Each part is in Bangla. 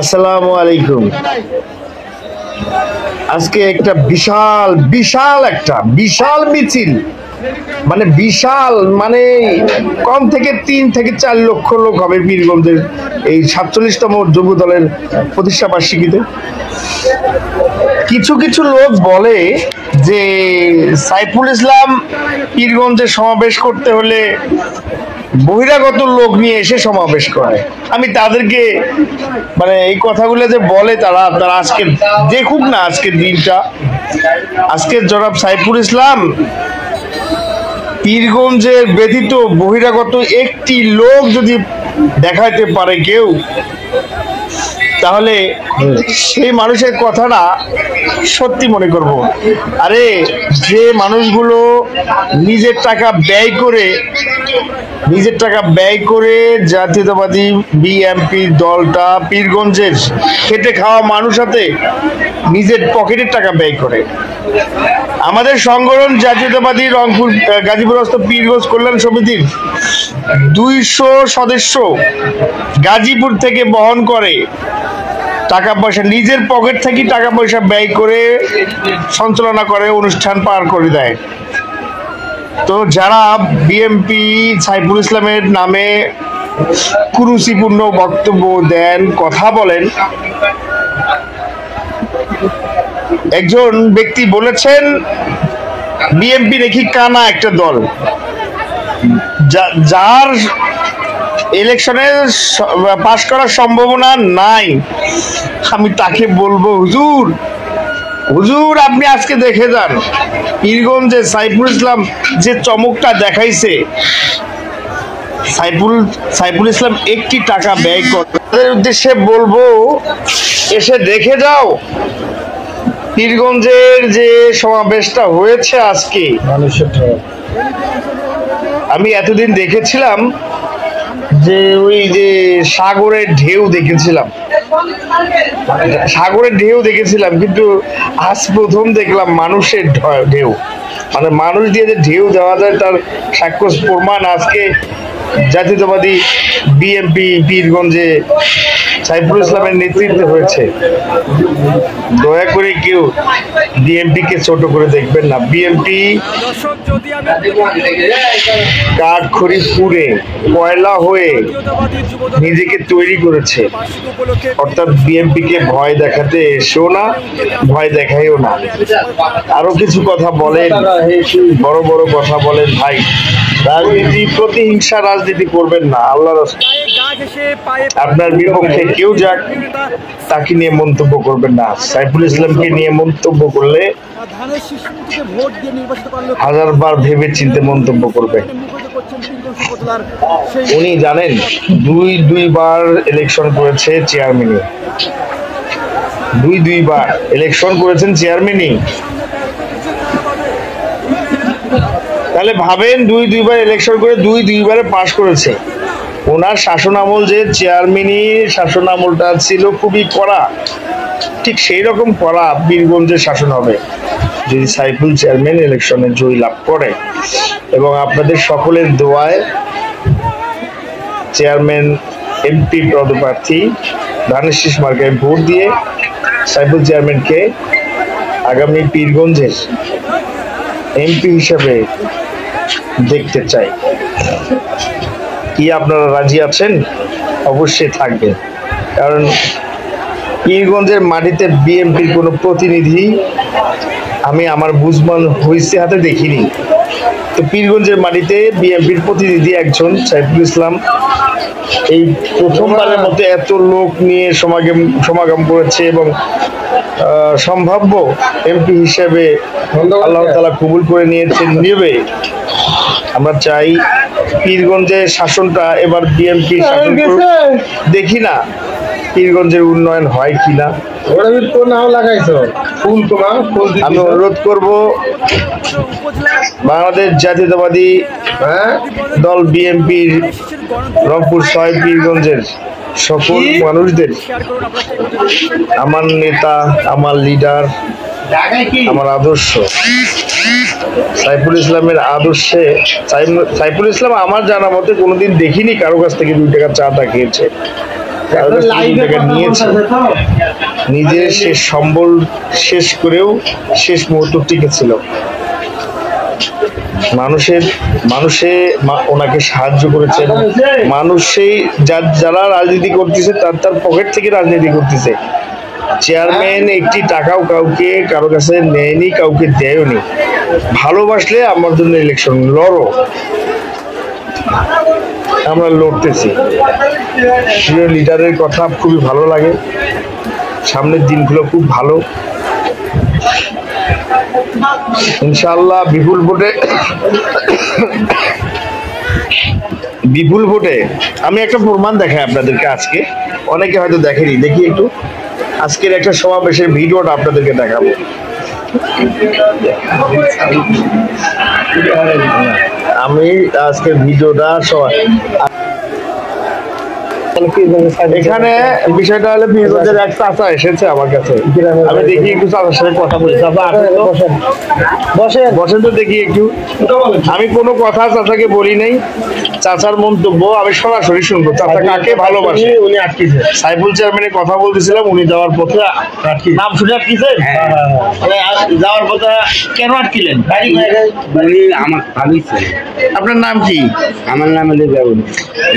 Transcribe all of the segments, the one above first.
আসসালামু আলাইকুম। আজকে একটা বিশাল মিছিল, মানে বিশাল, মানে কম থেকে 3 থেকে 4 লক্ষ লোক হবে পীরগঞ্জের এই 47তম যুব দলের প্রতিষ্ঠা বার্ষিকীতে। কিছু কিছু লোক বলে যে সাইফুল ইসলাম পীরগঞ্জে সমাবেশ করতে হলে বহিরাগত লোক নিয়ে এসে সমাবেশ করে। আমি তাদেরকে, মানে এই কথাগুলো যে বলে তারা আজকে দেখুক না আজকের দিনটা। আজকে জনাব সাইফুল ইসলাম পীরগঞ্জের ব্যতীত বহিরাগত একটি লোক যদি দেখাইতে পারে কেউ, তাহলে সেই মানুষের কথাটা সত্যি মনে করব। আরে যে মানুষগুলো নিজের টাকা ব্যয় করে জাতীয়তাবাদী বিএনপি দলটা পীরগঞ্জের খেটে খাওয়া মানুষ হাতে নিজের পকেটের টাকা ব্যয় করে। আমাদের সংগঠন জাতীয়তাবাদী রংপুর গাজীপুরস্থ পীরগঞ্জ কল্যাণ সমিতির 200 সদস্য গাজীপুর থেকে বহন করে টাকা পয়সা, নিজের পকেট থেকে টাকা পয়সা ব্যয় করে সঞ্চালনা করে, অনুষ্ঠান পার করে দেয়। তো যারা বিএনপি সাইফুল ইসলামের নামে কুরুচিপূর্ণ বক্তব্য দেন, কথা বলেন, একজন ব্যক্তি বলেছেন বিএনপি নাকি কানা একটা দল, যার ইলেকশনে পাশ করার সম্ভাবনা নাই। আমি তাকে বলবো, হুজুর আপনি আজকে দেখে যান পীরগঞ্জে সাইফুল ইসলাম যে চমকটা দেখাইছে। সাইফুল ইসলাম একটি টাকা ব্যয় করে। তাদের উদ্দেশ্যে বলবো, এসে দেখে যাও পীরগঞ্জের যে সমাবেশটা হয়েছে আজকে। আমি এতদিন দেখেছিলাম যে ওই যে সাগরের ঢেউ দেখেছিলাম, কিন্তু আজ প্রথম দেখলাম মানুষের ঢেউ। মানে মানুষ দিয়ে যে ঢেউ দেওয়া যায় তার সাক্ষ্য প্রমাণ আজকে জাতীয়তাবাদী বিএনপি পীরগঞ্জে সাইফুল ইসলামের নেতৃত্বে হয়েছে। দয়া করে কেউ বিএনপি কে ছোট করে দেখবেন না। বিএনপি কাঠখড়ি পুড়ে কয়লা হয়ে নিজেকে তৈরি করেছে, অর্থাৎ বিএনপি কে ভয় দেখাতে এসেও না, ভয় দেখাইও না। আরো কিছু কথা বলেন, বড় বড় কথা বলেন। ভাই, রাজনীতি, প্রতিহিংসা রাজনীতি করবেন না। আল্লাহর আপনার বিপক্ষে কেউ যাক, তাকে নিয়ে মন্তব্য করবেন না। সাইফুল ইসলামকে নিয়ে মন্তব্য করলে 1000বার ভেবে চিন্তে মন্তব্য করবে। উনি জানেন দুইবার ইলেকশন করেছে চেয়ারম্যানই, দুইবার ইলেকশন করেছেন চেয়ারম্যানই। তাহলে ভাবেন, দুইবার ইলেকশন করে দুইবারে পাশ করেছে। ওনার শাসন আমল, যে চেয়ারম্যানই শাসন আমলটা ছিল খুবই কড়া, ঠিক সেই রকম কড়া পীরগঞ্জের শাসন হবে যদি সাইফুল চেয়ারম্যান ইলেকশনে জয় লাভ করে। এবং আপনাদের সকলের দোয়ায় চেয়ারম্যান এমপি পদপ্রার্থী ধানের শীষ মার্কায় ভোট দিয়ে সাইফুল চেয়ারম্যানকে আগামী পীরগঞ্জের এমপি হিসেবে দেখতে চাই। কি আপনারা রাজি আছেন? অবশ্যই থাকবেন, কারণ পীরগঞ্জের মাটিতে বিএনপির কোনো প্রতিনিধি আমি আমার বুঝমান হইছে হাতে দেখিনি। তো পীরগঞ্জের মাটিতে বিএনপির প্রতিনিধি একজন সাইফুল ইসলাম এই প্রথমবারের মতো এত লোক নিয়ে সমাগম করেছে এবং সম্ভাব্য এমপি হিসেবে আল্লাহ তাআলা কবুল করে নেবে। আমরা চাই পীরগঞ্জের শাসনটা এবার বিএনপি শাসন করুক। দেখি না পীরগঞ্জের উন্নয়ন হয় কিনা। আমি অনুরোধ করব বাংলাদেশ জাতীয়তাবাদী দল বিএনপির রংপুর 6 পীরগঞ্জের সকল মানুষদের, আমার নেতা, আমার লিডার, আমার আদর্শ সাইফুল ইসলামের আদর্শে, সাইফুল ইসলাম আমার জানা মতে কোনোদিন দেখিনি কারো কাছ থেকে 2 টাকা চাঁদা খেয়েছে। কারো কাছ থেকে 2 টাকা নিয়েছে, নিজের শেষ সম্বল শেষ করেও শেষ মুহূর্ত টিকেছিল। মানুষে ওনাকে সাহায্য করেছেন, মানুষেই যারা রাজনীতি করতেছে তার পকেট থেকে রাজনীতি করতেছে। চেয়ারম্যান একটি টাকাও কারো কাছে নেয়নি, কাউকে দেয়নি। ভালোবাসলে আমার জন্য ইলেকশন লড়ো, আমরা লড়তেছি। প্রিয় লিডারের কথা খুবই ভালো লাগে, সামনের দিনগুলো খুব ভালো। ইনশাআল্লাহ বিপুল ভোটে আমি একটা প্রমাণ দেখাই আপনাদেরকে। আজকে অনেকে হয়তো দেখেনি, দেখি একটু আজকের একটা সমাবেশের ভিডিওটা আপনাদেরকে দেখাবো। আমি আজকের ভিডিওটা এখানে বিষয়টা হলো পীরগঞ্জের এক চাচা এসেছে আমার কাছে, আমি দেখি একটু চাচার সাথে কথা বলি। চাচা বসেন তো দেখি একটু। আমি কোনো কথা চাচাকে বলি নাই, চাচার মন্তব্য আমি সরাসরি শুনবো। চাচা কাকে ভালোবাসে? উনি আটকিছে, সাইফুল চেয়ারম্যানের কথা বলতেছিলাম, উনি যাওয়ার পথে নাম শুনে আটকিছেন। যাওয়ার পথে কেন আটকিলেন? উনি আমার ভাবি ছিলেন। আপনার নাম কি? আমার নাম রেজাউল।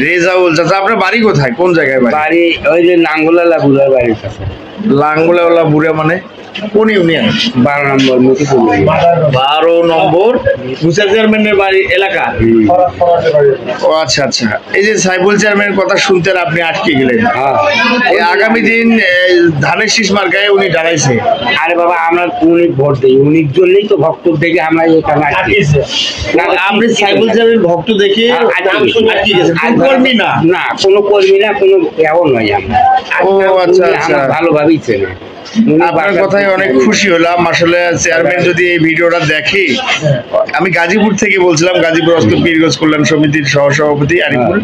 রেজাউল চাচা, আপনার বাড়ি কোথায়, কোন জায়গায় বাড়ি? ওই যে নাঙ্গলালা বুড়ার বাড়ির কাছে। লাঙ্গলাওয়ালা বুড়া মানে কোন ইউনিয়ন? 12 নম্বর মতিপুর। 12 নম্বর মুসা চেয়ারম্যানের বাড়ি এলাকা। ও আচ্ছা আচ্ছা। এই যে সাইফুল চেয়ারম্যানের কথা শুনতেন, আপনি আটকে গেলেন। আগামী দিন ধানের শীষ মার্কায় উনি দাঁড়াইছে। আরে বাবা, আমরা উনি ভোট দিই, উনির জন্যই তো ভক্ত দেখে আমরা এখানে আটকেছে। আপনি সাইফুল চেয়ারম্যানের ভক্ত দেখে আটকে গেছেন, কর্মী না? না, কোনো কর্মী না, কোনো এমন নয়। আমরা ও আচ্ছা আচ্ছা, ভালোভাবেই চেনে। আপনার কথায় অনেক খুশি হলাম। আসলে চেয়ারম্যান যদি এই ভিডিওটা দেখে, আমি গাজীপুর থেকে বলছিলাম, গাজীপুর অস্ত পীরগঞ্জ কল্যাণ সমিতির সহসভাপতি আরিফুল,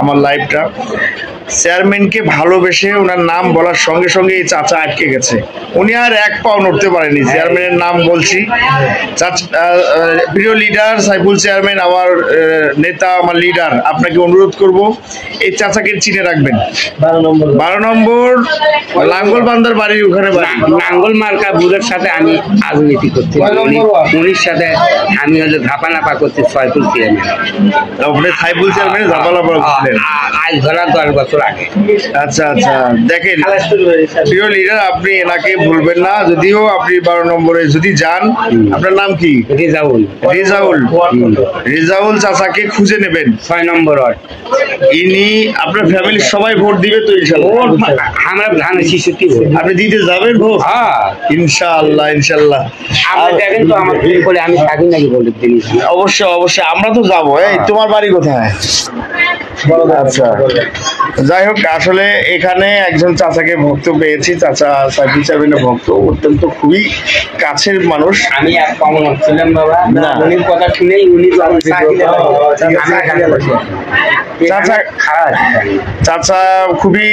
আমার লাইভটা। চেয়ারম্যানকে ভালোবেসে ওনার নাম বলার সঙ্গে সঙ্গে এই চাচা আটকে গেছে, উনি আর এক পাও নড়তে পারেনি। চেয়ারম্যানের নাম বলছি, প্রিয় লিডার সাইফুল চেয়ারম্যান, আমার নেতা, আমার লিডার, আপনাকে অনুরোধ করব এই চাচাকে চিনে রাখবেন। 12 নম্বর লাঙ্গল বান্দার বাড়ির ওখানে নাঙ্গল মার্কা বুড়ের সাথে আমি রাজনীতি করছি, উনির সাথে আমি হচ্ছে ধাপানাপা করছি। সাইফুল চেয়ারম্যান, সাইফুল চেয়ারম্যান ধাপানাপা করছিলেন আজ ধরা 10 বছর আগে। আচ্ছা আচ্ছা, দেখেন প্রিয় লিডার, আপনি এনাকে ভুলবেন না। যদিও আপনি 12 নম্বরে যদি যান, আপনার নাম কি? রেজাউল। রেজাউল, রেজাউল চাচাকে খুঁজে নেবেন। 6 নম্বর ওয়ার্ড। ইনি আপনার ফ্যামিলির সবাই ভোট দিবে তো ইনশাআল্লাহ? আমরা ধানের শিশুটি আপনি দিতে যাবেন ভোট? ইনশাআল্লাহ ইনশাআল্লাহ। আপনি দেখেন তো আমার বলে আমি থাকি নাকি বলে দিন। অবশ্যই অবশ্যই, আমরা তো যাবো। এই তোমার বাড়ি কোথায়? আচ্ছা, যাই হোক, আসলে এখানে একজন চাচাকে ভক্ত পেয়েছি। চাচা সাইফুল চেয়ারম্যানের ভক্ত, অত্যন্ত খুবই কাছের মানুষ। আমি এক কমন ছিলাম বাবা, উনির কথা শুনেই উনি চাচা খুবই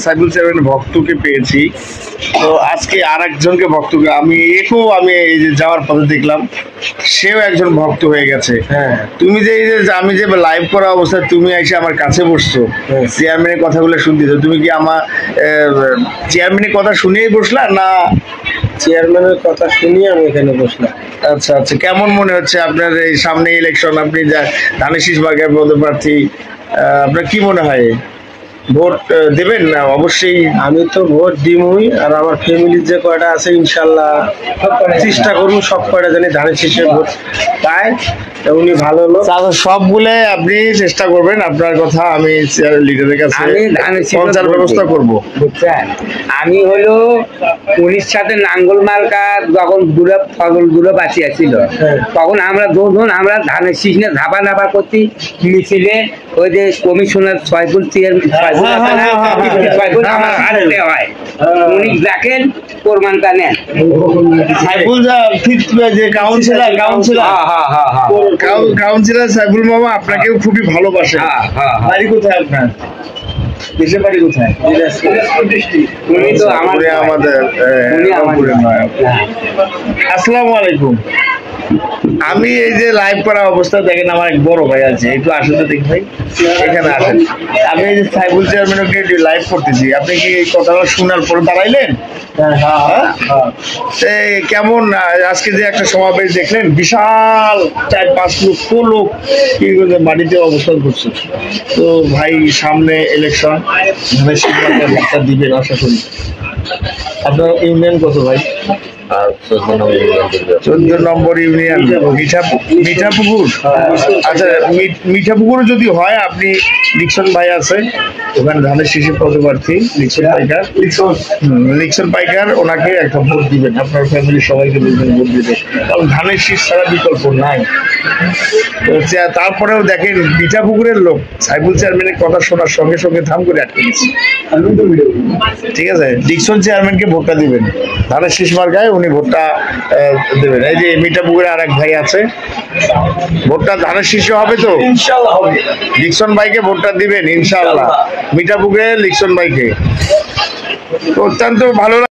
সাইফুল চেয়ারম্যানের ভক্তকে পেয়েছি। তো আজকে আর একজনকে ভক্তকে আমি এই যে যাওয়ার পথে দেখলাম, সেও একজন ভক্ত হয়ে গেছে। তুমি যে আমি যে লাইভ করা অবস্থায় তুমি এসে আমার কাছে বসছো, চেয়ারম্যানের কথাগুলো শুনতেছো, তুমি কি আমার চেয়ারম্যানের কথা শুনেই বসলা না চেয়ারম্যানের কথা শুনিয়ে আমি এখানে বসলাম? আচ্ছা আচ্ছা, কেমন মনে হচ্ছে আপনার এই সামনে ইলেকশন, আপনি যা ধানের শীষ মার্কার পদপ্রার্থী, আপনার কি মনে হয় ভোট দেবেন? না অবশ্যই আমি তো ভোট দিমই, আর আমার ফ্যামিলির যে কয়টা আছে ইনশাল্লাহ চেষ্টা করবো সব কয়টা জানি ধানের শীষের ভোট পায়। উনি ভালো লোক, সবগুলো আপনি চেষ্টা করবেন। আপনার কথা আমি লিডারের কাছে পৌঁছার ব্যবস্থা করবো। আমি হলো উনির সাথে নাঙ্গল মার্কা যখন ফজলগুলো বাঁচিয়েছিল, তখন আমরা দুজন আমরা ধানের শীষ নিয়ে ধাপা নাপা করছি মিছিলে। ওই যে কমিশনার সাইফুল হয়, উনি দেখেন প্রমাণটা নেন। সাইফুল যে কাউন্সিলর সাইফুল মামা আপনাকেও খুবই ভালোবাসে। বাড়ি কোথায় আপনার? দেশের বাড়ি কোথায়? উনি তো আমাদের আসসালামু আলাইকুম। আমি এই যে লাইভ করা অবস্থা দেখেন, আমার এক বড় ভাই আছে, একটু আসেন তো দেখি ভাই, এখানে আসেন। আমি এই যে সাইবুল চেয়ারম্যানকে লাইভ করতেছি, আপনি কি এই কথাটা শোনার পরে দাঁড়াইলেন? কেমন আজকে যে একটা সমাবেশ দেখলেন, বিশাল 4-5 লক্ষ লোক পীরগঞ্জের মাটিতে অবস্থান করছে। তো ভাই সামনে ইলেকশন, ভোটটা দিবেন আশা করি। আপনার ইউনিয়ন কত ভাই? 14 নম্বর ইউনিয়ন, মিঠাপুকুর। আচ্ছা, মিঠাপুকুর যদি হয়, আপনি লিকসন ভাই আছে ওখানে ধানের শীষে পদপ্রার্থী, লিকসন পাইকার, ওনাকে একটা ভোট দিবেন, আপনার ফ্যামিলির সবাইকে বলবেন ভোট দিবেন, কারণ ধানের শীষ ছাড়া বিকল্প নাই। তারপরেও দেখেন মিঠাপুকুরের লোক সাইবুল চেয়ারম্যানের কথা শোনার সঙ্গে সঙ্গে ধাম করে আটকে গেছে। ঠিক আছে, ডিকসন চেয়ারম্যানকে ভোটটা দিবেন, ধানের শীষ মার্কায় উনি ভোটটা দেবেন। এই যে মিঠাপুকুরে আর এক ভাই আছে, ভোটটা ধানের শীর্ষে হবে তো ইনশাআল্লাহ হবে, লিকসন ভাইকে ভোটটা দিবেন ইনশাআল্লাহ। মিঠাপুকুরে লিকসন ভাইকে অত্যন্ত ভালো